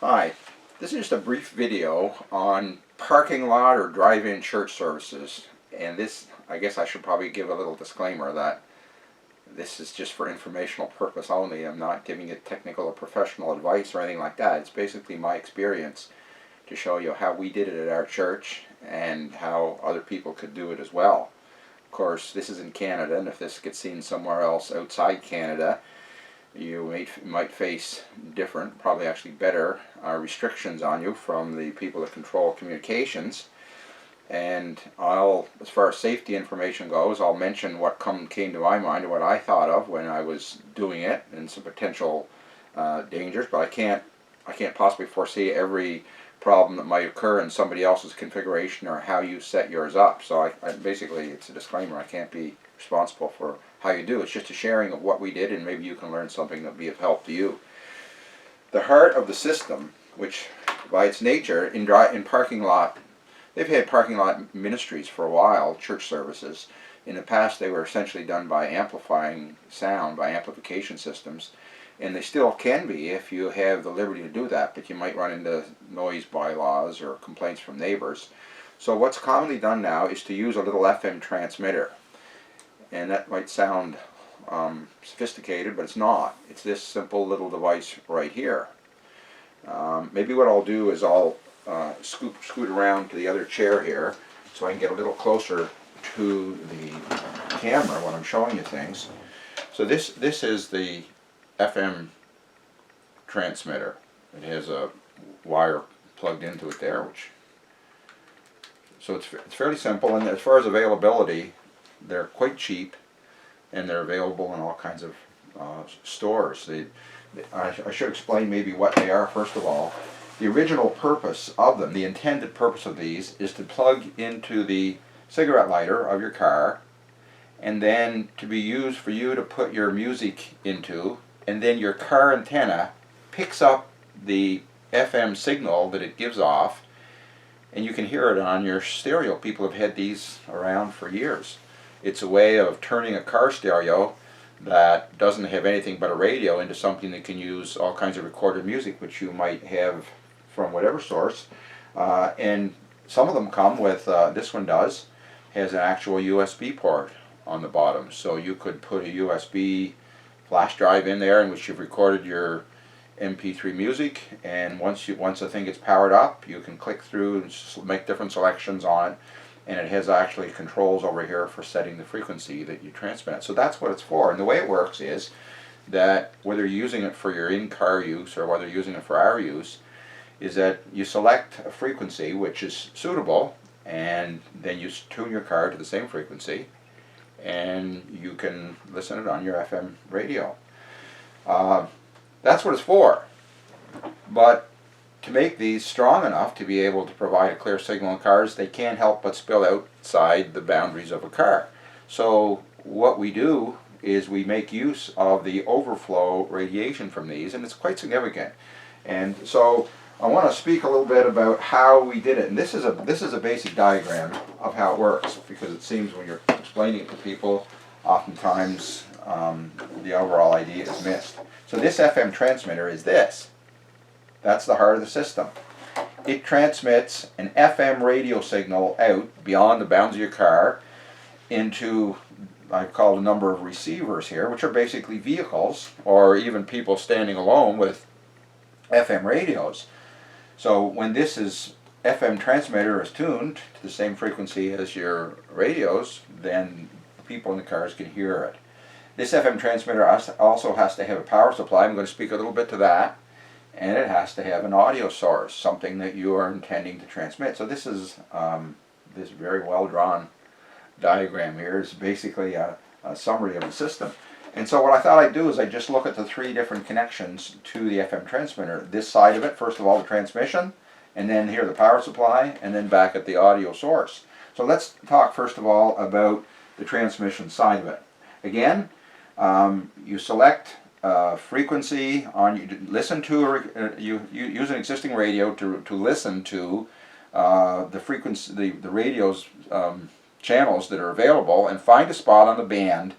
Hi, this is just a brief video on parking lot or drive-in church services. And this, I guess I should probably give a little disclaimer that this is just for informational purpose only. I'm not giving you technical or professional advice or anything like that. It's basically my experience to show you how we did it at our church and how other people could do it as well. Of course, this is in Canada, and if this gets seen somewhere else outside Canada, you might face different, probably actually better, restrictions on you from the people that control communications. And as far as safety information goes, I'll mention what came to my mind and what I thought of when I was doing it, and some potential dangers. But I can't possibly foresee every problem that might occur in somebody else's configuration or how you set yours up. So basically, it's a disclaimer. I can't be responsible for how you do. It's just a sharing of what we did, and maybe you can learn something that will be of help to you. The heart of the system, which by its nature in parking lot, they've had parking lot ministries for a while, church services. In the past, they were essentially done by amplifying sound, by amplification systems. And they still can be if you have the liberty to do that, but you might run into noise bylaws or complaints from neighbors. So what's commonly done now is to use a little FM transmitter. And that might sound sophisticated, but it's not. It's this simple little device right here. Maybe what I'll do is I'll scoot around to the other chair here so I can get a little closer to the camera when I'm showing you things. So this is the FM transmitter. It has a wire plugged into it there, so it's fairly simple. And as far as availability, they're quite cheap, and they're available in all kinds of stores. I should explain maybe what they are first of all. The original purpose of them, the intended purpose of these, is to plug into the cigarette lighter of your car, and then to be used for you to put your music into, and then your car antenna picks up the FM signal that it gives off, and you can hear it on your stereo. People have had these around for years. It's a way of turning a car stereo that doesn't have anything but a radio into something that can use all kinds of recorded music, which you might have from whatever source. And some of them come with, this one has an actual USB port on the bottom. So you could put a USB flash drive in there in which you've recorded your MP3 music, and once the thing gets powered up, you can click through and make different selections on it, and it has actually controls over here for setting the frequency that you transmit. So that's what it's for. And the way it works is that whether you're using it for your in-car use or whether you're using it for our use, is that you select a frequency which is suitable, and then you tune your car to the same frequency, and you can listen it on your FM radio. That's what it's for. But to make these strong enough to be able to provide a clear signal in cars, they can't help but spill outside the boundaries of a car. So what we do is we make use of the overflow radiation from these, and it's quite significant. And so I want to speak a little bit about how we did it. And this is a basic diagram of how it works, because it seems when you're explaining it to people, oftentimes the overall idea is missed. So this FM transmitter is this. That's the heart of the system. It transmits an FM radio signal out beyond the bounds of your car into, I've called a number of receivers here, which are basically vehicles or even people standing alone with FM radios. So when this FM transmitter is tuned to the same frequency as your radios, then people in the cars can hear it. This FM transmitter also has to have a power supply. I'm going to speak a little bit to that. And it has to have an audio source, something that you are intending to transmit. So this is this very well drawn diagram here is basically a summary of the system. And so what I thought I'd do is I'd just look at the three different connections to the FM transmitter. This side of it, first of all, the transmission, and then here the power supply, and then back at the audio source. So let's talk first of all about the transmission side of it. Again, you select frequency on. You listen to you use an existing radio to listen to the frequency, the radio's channels that are available, and find a spot on the band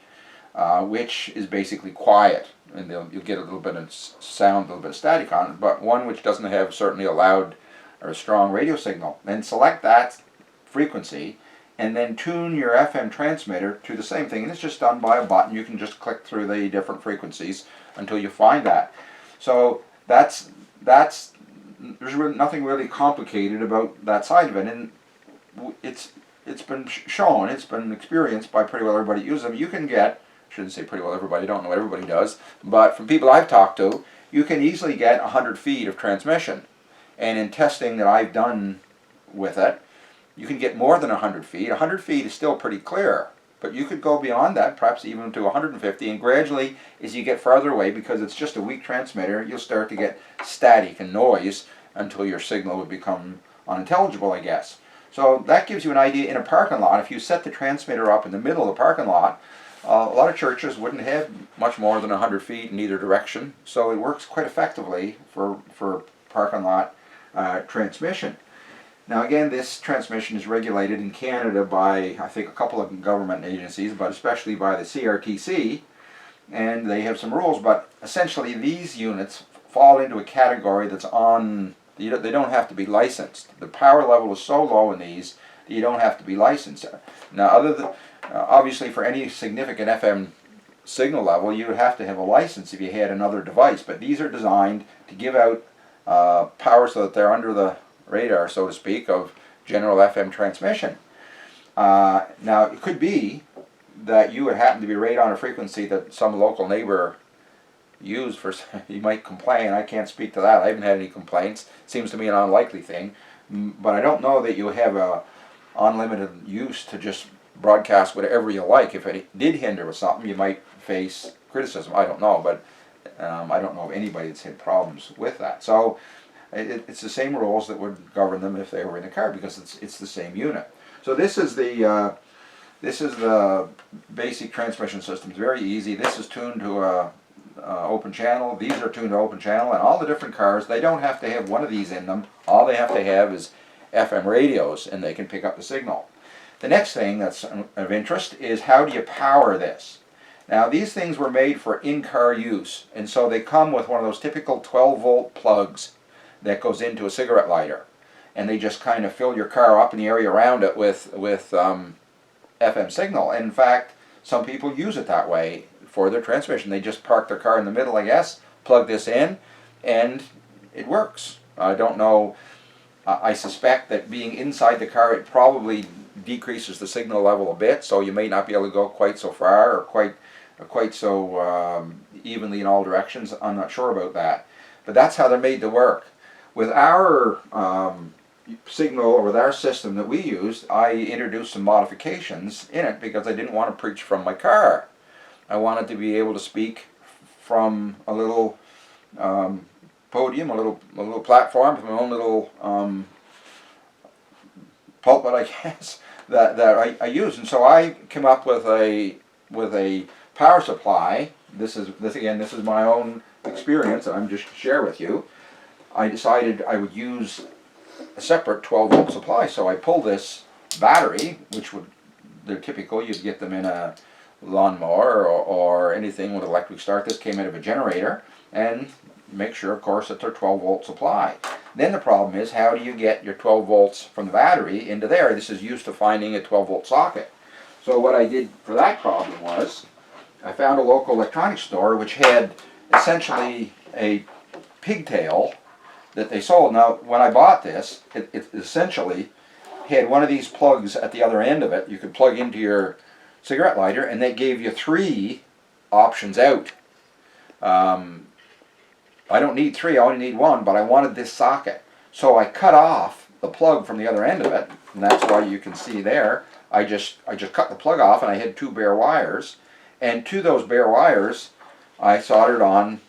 which is basically quiet. and you'll get a little bit of sound, a little bit of static on it, but one which doesn't have certainly a loud or a strong radio signal. Then select that frequency and then tune your FM transmitter to the same thing. And it's just done by a button. You can just click through the different frequencies until you find that. So there's really nothing really complicated about that side of it. And it's been shown, it's been experienced by pretty well everybody that uses them. You can get, I shouldn't say pretty well everybody, I don't know what everybody does, but from people I've talked to, you can easily get 100 feet of transmission. And in testing that I've done with it, you can get more than 100 feet. 100 feet is still pretty clear, but you could go beyond that, perhaps even to 150, and gradually, as you get farther away, because it's just a weak transmitter, you'll start to get static and noise until your signal would become unintelligible, I guess. So that gives you an idea in a parking lot. If you set the transmitter up in the middle of the parking lot, a lot of churches wouldn't have much more than 100 feet in either direction, so it works quite effectively for parking lot transmission. Now again, this transmission is regulated in Canada by, I think, a couple of government agencies, but especially by the CRTC, and they have some rules, but essentially these units fall into a category that's on, they don't have to be licensed. The power level is so low in these that you don't have to be licensed. Now other than, obviously for any significant FM signal level, you would have to have a license if you had another device, but these are designed to give out power so that they're under the radar, so to speak, of general FM transmission. Now, it could be that you would happen to be right on a frequency that some local neighbor used for, you might complain. I can't speak to that. I haven't had any complaints. Seems to me an unlikely thing. But I don't know that you have a unlimited use to just broadcast whatever you like. If it did hinder with something, you might face criticism. I don't know, but I don't know of anybody that's had problems with that. So it's the same rules that would govern them if they were in a car, because it's the same unit. So this is the basic transmission system. It's very easy. This is tuned to a open channel. These are tuned to open channel, and all the different cars, they don't have to have one of these in them. All they have to have is FM radios, and they can pick up the signal. The next thing that's of interest is, how do you power this? Now these things were made for in-car use, and so they come with one of those typical 12-volt plugs that goes into a cigarette lighter, and they just kind of fill your car up in the area around it with FM signal. And in fact, some people use it that way for their transmission. They just park their car in the middle, I guess, plug this in, and it works. I don't know, I suspect that being inside the car, it probably decreases the signal level a bit, so you may not be able to go quite so far or quite so evenly in all directions. I'm not sure about that. But that's how they're made to work. With our signal, or with our system that we used, I introduced some modifications in it because I didn't want to preach from my car. I wanted to be able to speak from a little podium, a little platform, from my own little pulpit, I guess, that I use. And so I came up with a power supply. This is my own experience that I'm just share with you. I decided I would use a separate 12-volt supply, so I pulled this battery, which they're typical. You'd get them in a lawnmower or anything with electric start. This came out of a generator, and make sure, of course, that they're 12-volt supply. Then the problem is, how do you get your 12 volts from the battery into there? This is used to finding a 12-volt socket. So what I did for that problem was, I found a local electronics store which had essentially a pigtail that they sold. Now, when I bought this, it essentially had one of these plugs at the other end of it. You could plug into your cigarette lighter, and they gave you 3 options out. I don't need 3, I only need 1, but I wanted this socket. So I cut off the plug from the other end of it, and that's why you can see there. I just cut the plug off, and I had 2 bare wires. And to those bare wires, I soldered on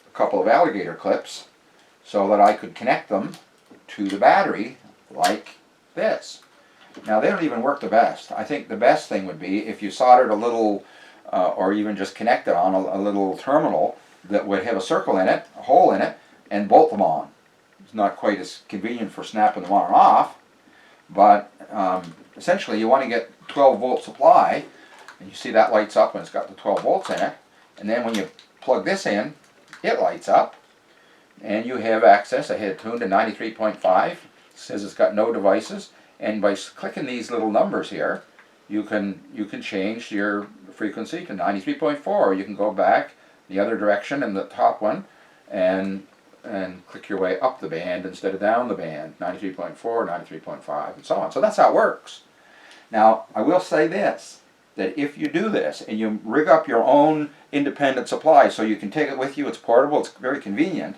a couple of alligator clips so that I could connect them to the battery like this. Now, they don't even work the best. I think the best thing would be if you soldered a little, or even just connected on a little terminal that would have a circle in it, a hole in it, and bolt them on. It's not quite as convenient for snapping them on and off, but essentially you want to get 12-volt supply, and you see that lights up when it's got the 12 volts in it, and then when you plug this in, it lights up, and you have access. I had it tuned to 93.5. It says it's got no devices, and by clicking these little numbers here, you can change your frequency to 93.4. You can go back the other direction in the top one, and click your way up the band instead of down the band, 93.4, 93.5, and so on. So that's how it works. Now, I will say this, that if you do this and you rig up your own independent supply so you can take it with you, it's portable, it's very convenient,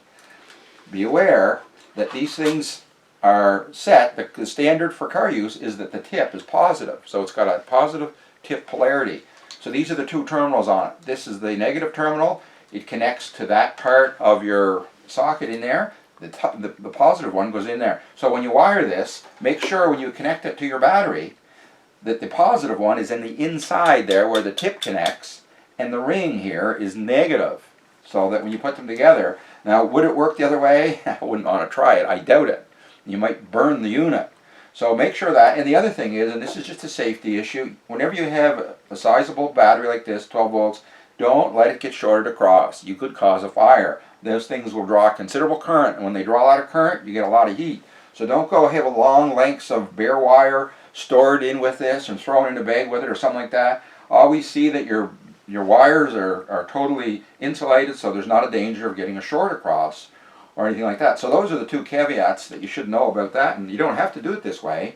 be aware that these things are set. The standard for car use is that the tip is positive. So it's got a positive tip polarity. So these are the two terminals on it. This is the negative terminal. It connects to that part of your socket in there. The positive one goes in there. So when you wire this, make sure when you connect it to your battery that the positive one is in the inside there where the tip connects, and the ring here is negative, so that when you put them together, now would it work the other way? I wouldn't want to try it. I doubt it. You might burn the unit. So make sure that, and the other thing is, and this is just a safety issue, whenever you have a sizable battery like this, 12 volts, don't let it get shorted across. You could cause a fire. Those things will draw considerable current, and when they draw a lot of current, you get a lot of heat. So don't go have long lengths of bare wire stored in with this and thrown in a bag with it or something like that. Always see that your wires are totally insulated, so there's not a danger of getting a short across or anything like that. So those are the two caveats that you should know about that, and you don't have to do it this way,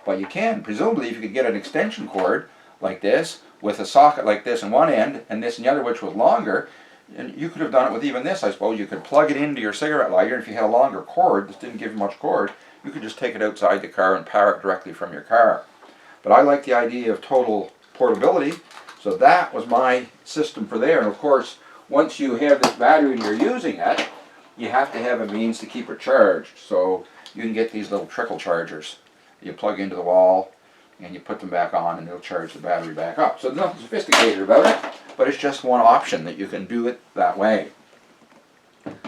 but you can. Presumably if you could get an extension cord like this with a socket like this in one end and this in the other, which was longer, and you could have done it with even this, I suppose. You could plug it into your cigarette lighter, and if you had a longer cord, this didn't give you much cord, you could just take it outside the car and power it directly from your car. But I like the idea of total portability, so that was my system for there. And of course, once you have this battery and you're using it, you have to have a means to keep it charged. So you can get these little trickle chargers. You plug into the wall and you put them back on and it'll charge the battery back up. So there's nothing sophisticated about it, but it's just one option that you can do it that way.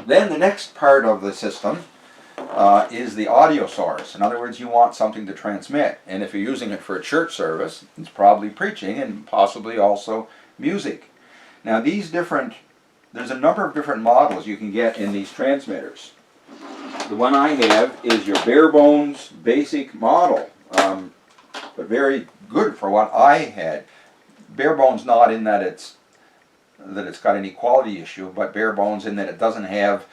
Then the next part of the system is the audio source. In other words, you want something to transmit, and if you're using it for a church service, it's probably preaching and possibly also music. Now there's a number of different models you can get in these transmitters. The one I have is your bare bones basic model, but very good for what I had. Bare bones not in that it's got any quality issue, but bare bones in that it doesn't have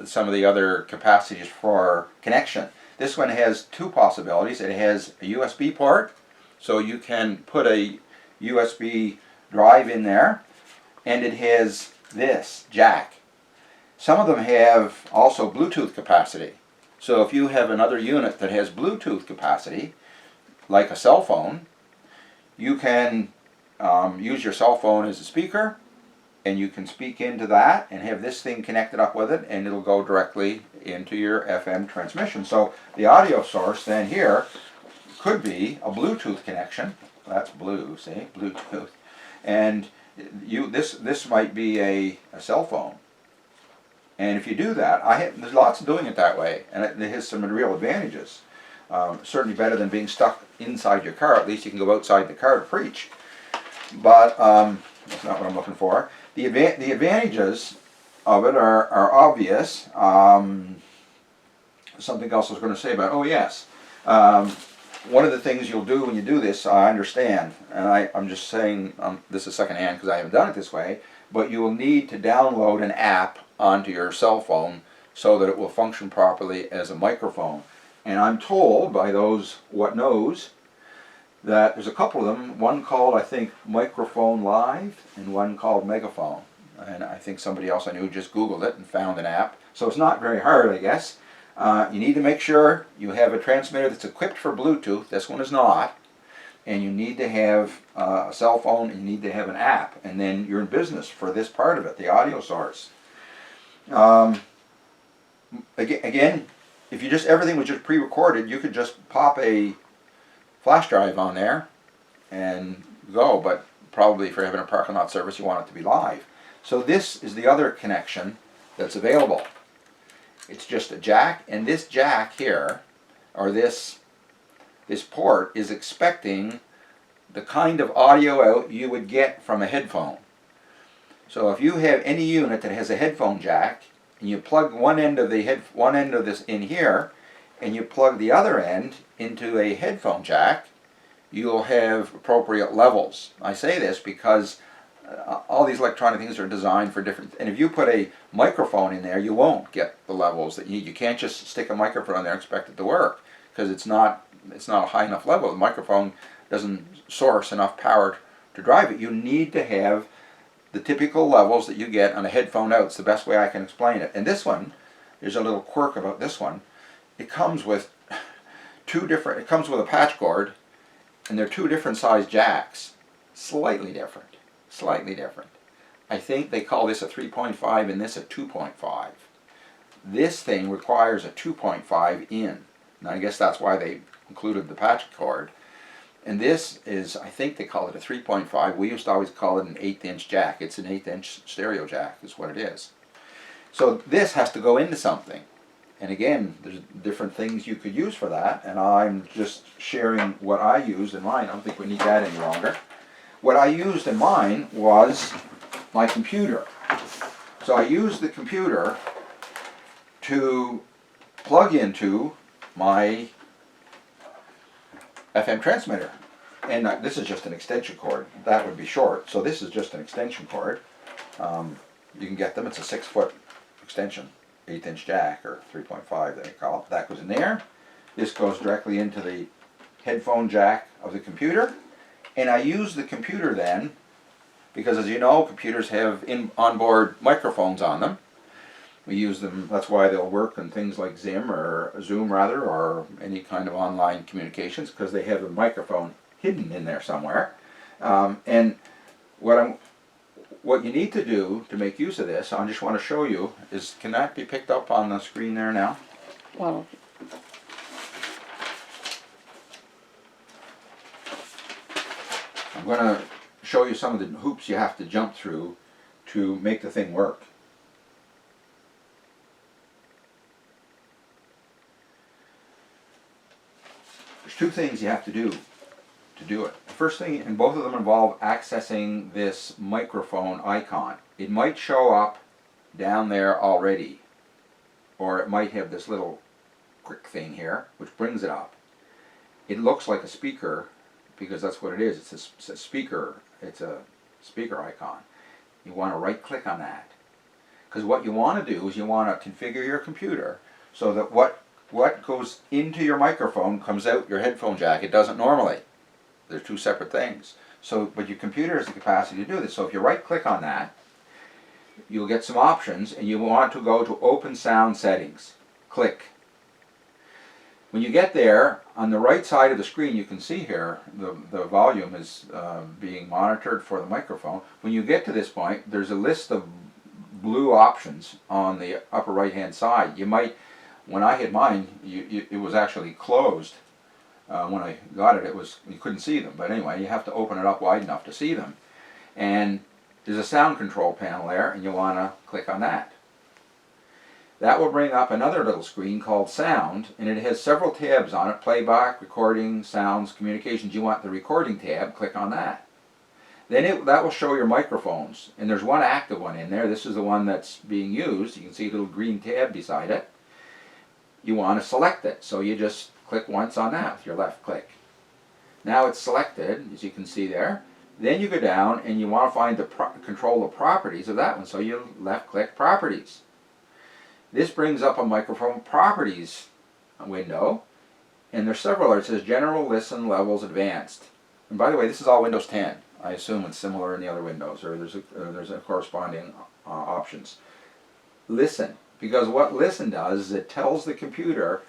some of the other capacities for connection. This one has two possibilities. It has a USB port, so you can put a USB drive in there, and it has this jack. Some of them have also Bluetooth capacity. So if you have another unit that has Bluetooth capacity, like a cell phone, you can use your cell phone as a speaker, and you can speak into that and have this thing connected up with it, and it'll go directly into your FM transmission. So the audio source then here could be a Bluetooth connection. That's blue, see, Bluetooth. And this might be a cell phone. And if you do that, there's lots of doing it that way, and it has some real advantages. Certainly better than being stuck inside your car. At least you can go outside the car to preach. But that's not what I'm looking for. The advantages of it are obvious. Something else I was going to say about it. Oh yes. One of the things you'll do when you do this, I understand, and I'm just saying this is secondhand because I haven't done it this way, but you will need to download an app onto your cell phone so that it will function properly as a microphone. And I'm told by those what knows that there's a couple of them, one called, I think, Microphone Live, and one called Megaphone. And I think somebody else I knew just Googled it and found an app. So it's not very hard, I guess. You need to make sure you have a transmitter that's equipped for Bluetooth. This one is not. And you need to have a cell phone, and you need to have an app. And then you're in business for this part of it, the audio source. Again, if everything was just pre-recorded, you could just pop a flash drive on there and go, but probably if you're having a parking lot service, you want it to be live. So this is the other connection that's available. It's just a jack, and this jack here, or this port, is expecting the kind of audio out you would get from a headphone. So if you have any unit that has a headphone jack, and you plug one end of this in here, and you plug the other end into a headphone jack, you'll have appropriate levels. I say this because all these electronic things are designed for different, and if you put a microphone in there, you won't get the levels that you need. You can't just stick a microphone in there and expect it to work, because it's not a high enough level. The microphone doesn't source enough power to drive it. You need to have the typical levels that you get on a headphone out. It's the best way I can explain it. And this one, there's a little quirk about this one. It comes with it comes with a patch cord, and they're two different size jacks. Slightly different. Slightly different. I think they call this a 3.5 and this a 2.5. This thing requires a 2.5 in. And I guess that's why they included the patch cord. And this is, I think they call it a 3.5. We used to always call it an 1/8" jack. It's an 1/8" stereo jack is what it is. So this has to go into something. And again, there's different things you could use for that. And I'm just sharing what I used in mine. I don't think we need that any longer. What I used in mine was my computer. So I used the computer to plug into my FM transmitter. And this is just an extension cord. That would be short, so this is just an extension cord. You can get them, it's a 6-foot extension, 1/8" jack, or 3.5 they call it. That goes in there. This goes directly into the headphone jack of the computer. And I use the computer then, because as you know, computers have onboard microphones on them. We use them, that's why they'll work on things like Zoom or any kind of online communications, because they have a microphone hidden in there somewhere. And what you need to do to make use of this, I just want to show you, is, can that be picked up on the screen there now? Well, I'm going to show you some of the hoops you have to jump through to make the thing work. There's two things you have to do it. The first thing, and both of them involve accessing this microphone icon. It might show up down there already, or it might have this little quick thing here, which brings it up. It looks like a speaker, because that's what it is. It's a speaker. It's a speaker icon. You want to right click on that, because what you want to do is you want to configure your computer so that what goes into your microphone comes out your headphone jack. It doesn't normally. They're two separate things. So, but your computer has the capacity to do this. So if you right click on that, you'll get some options, and you want to go to Open Sound Settings. Click. When you get there, on the right side of the screen, you can see here the volume is being monitored for the microphone. When you get to this point, there's a list of blue options on the upper right hand side. You might, when I had mine, it was actually closed. When I got it, you couldn't see them. But anyway, you have to open it up wide enough to see them. And there's a sound control panel there, and you want to click on that. That will bring up another little screen called Sound, and it has several tabs on it: playback, recording, sounds, communications. You want the recording tab, click on that. Then that will show your microphones, and there's one active one in there. This is the one that's being used. You can see a little green tab beside it. You want to select it, so you just click once on that with your left click. Now it's selected, as you can see there. Then you go down and you want to find control the properties of that one, so you left click Properties. This brings up a microphone properties window, and there's several. It says General, Listen, Levels, Advanced. And by the way, this is all Windows 10. I assume it's similar in the other Windows, or there's a corresponding options. Listen, because what Listen does is it tells the computer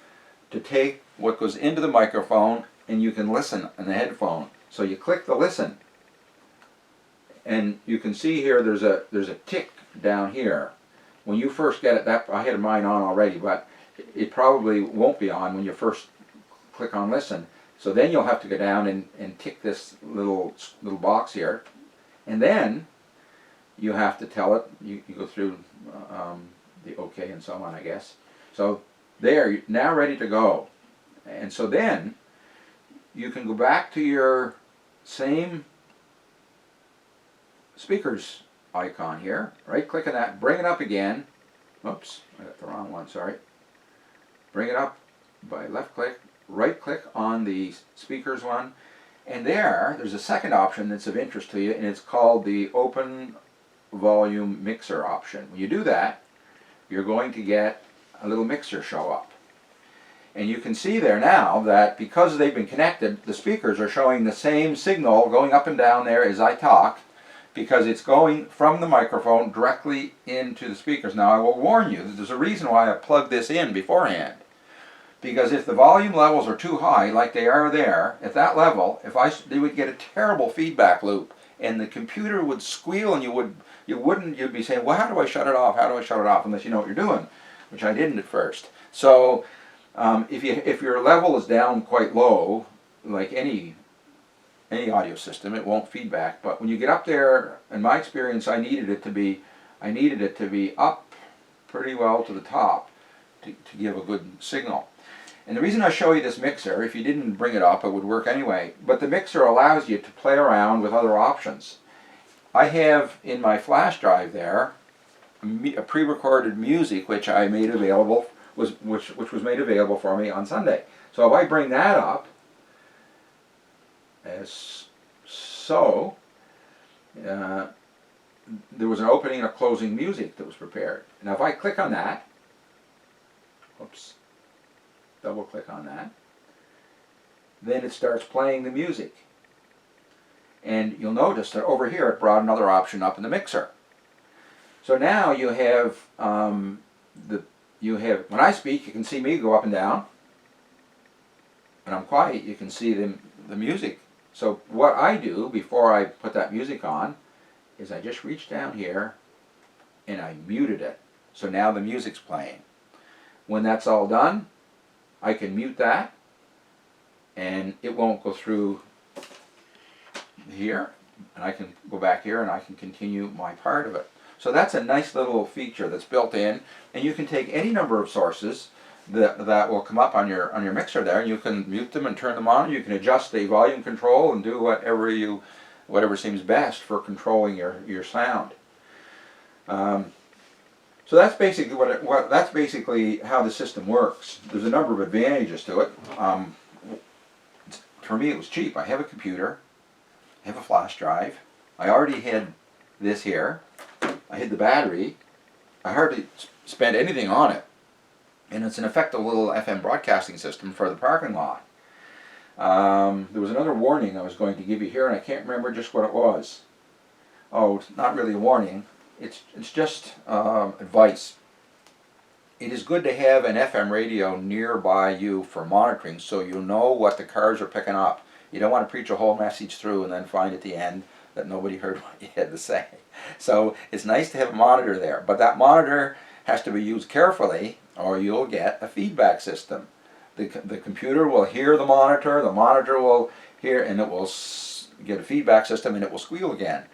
to take what goes into the microphone, and you can listen in the headphone. So you click the Listen, and you can see here there's a tick down here. When you first get it, I had mine on already, but it probably won't be on when you first click on Listen. So then you'll have to go down and tick this little box here, and then you have to tell it. You go through the OK and so on, I guess. So there, you're now ready to go. And so then you can go back to your same speakers icon here. Right click on that, bring it up again. Oops, I got the wrong one, sorry. Bring it up by left click, right click on the speakers one, and there's a second option that's of interest to you, and it's called the open volume mixer option. When you do that, you're going to get a little mixer show up. And you can see there now that because they've been connected, the speakers are showing the same signal going up and down there as I talk, because it's going from the microphone directly into the speakers. Now I will warn you that there's a reason why I plugged this in beforehand. Because if the volume levels are too high, like they are there, at that level, they would get a terrible feedback loop, and the computer would squeal, and you'd be saying, well, how do I shut it off? How do I shut it off? Unless you know what you're doing, which I didn't at first. So if your level is down quite low, like any audio system, it won't feedback. But when you get up there, in my experience, I needed it to be up pretty well to the top to give a good signal. And the reason I show you this mixer, if you didn't bring it up, it would work anyway, but the mixer allows you to play around with other options. I have in my flash drive there a pre-recorded music which I made available, which was made available for me on Sunday. So if I bring that up, as so, there was an opening and a closing music that was prepared. Now if I click on that, oops, double click on that, then it starts playing the music. And you'll notice that over here it brought another option up in the mixer. So now you have, when I speak, you can see me go up and down. When I'm quiet, you can see the music. So what I do before I put that music on is I just reach down here and I muted it. So now the music's playing. When that's all done, I can mute that and it won't go through here, and I can go back here and I can continue my part of it. So that's a nice little feature that's built in, and you can take any number of sources that will come up on your mixer there, and you can mute them and turn them on. You can adjust the volume control and do whatever seems best for controlling your sound. So that's basically that's basically how the system works. There's a number of advantages to it. For me, it was cheap. I have a computer, I have a flash drive. I already had this here. I had the battery. I hardly spent anything on it, and it's an effective little FM broadcasting system for the parking lot. There was another warning I was going to give you here, and I can't remember just what it was. Oh, it's not really a warning. It's just advice. It is good to have an FM radio nearby you for monitoring, so you know what the cars are picking up. You don't want to preach a whole message through and then find at the end that nobody heard what you had to say. So it's nice to have a monitor there, but that monitor has to be used carefully or you'll get a feedback system. The computer will hear the monitor will hear, and it will get a feedback system, and it will squeal again.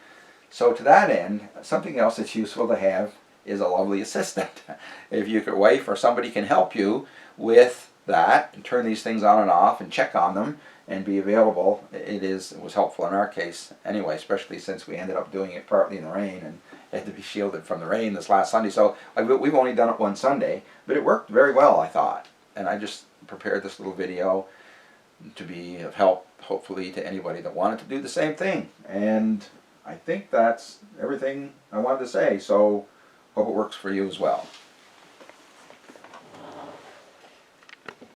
So to that end, something else that's useful to have is a lovely assistant. If your wife or somebody can help you with that and turn these things on and off and check on them and be available, it was helpful in our case anyway, especially since we ended up doing it partly in the rain and had to be shielded from the rain this last Sunday. So we've only done it one Sunday, but it worked very well, I thought. And I just prepared this little video to be of help, hopefully, to anybody that wanted to do the same thing. And I think that's everything I wanted to say, so hope it works for you as well.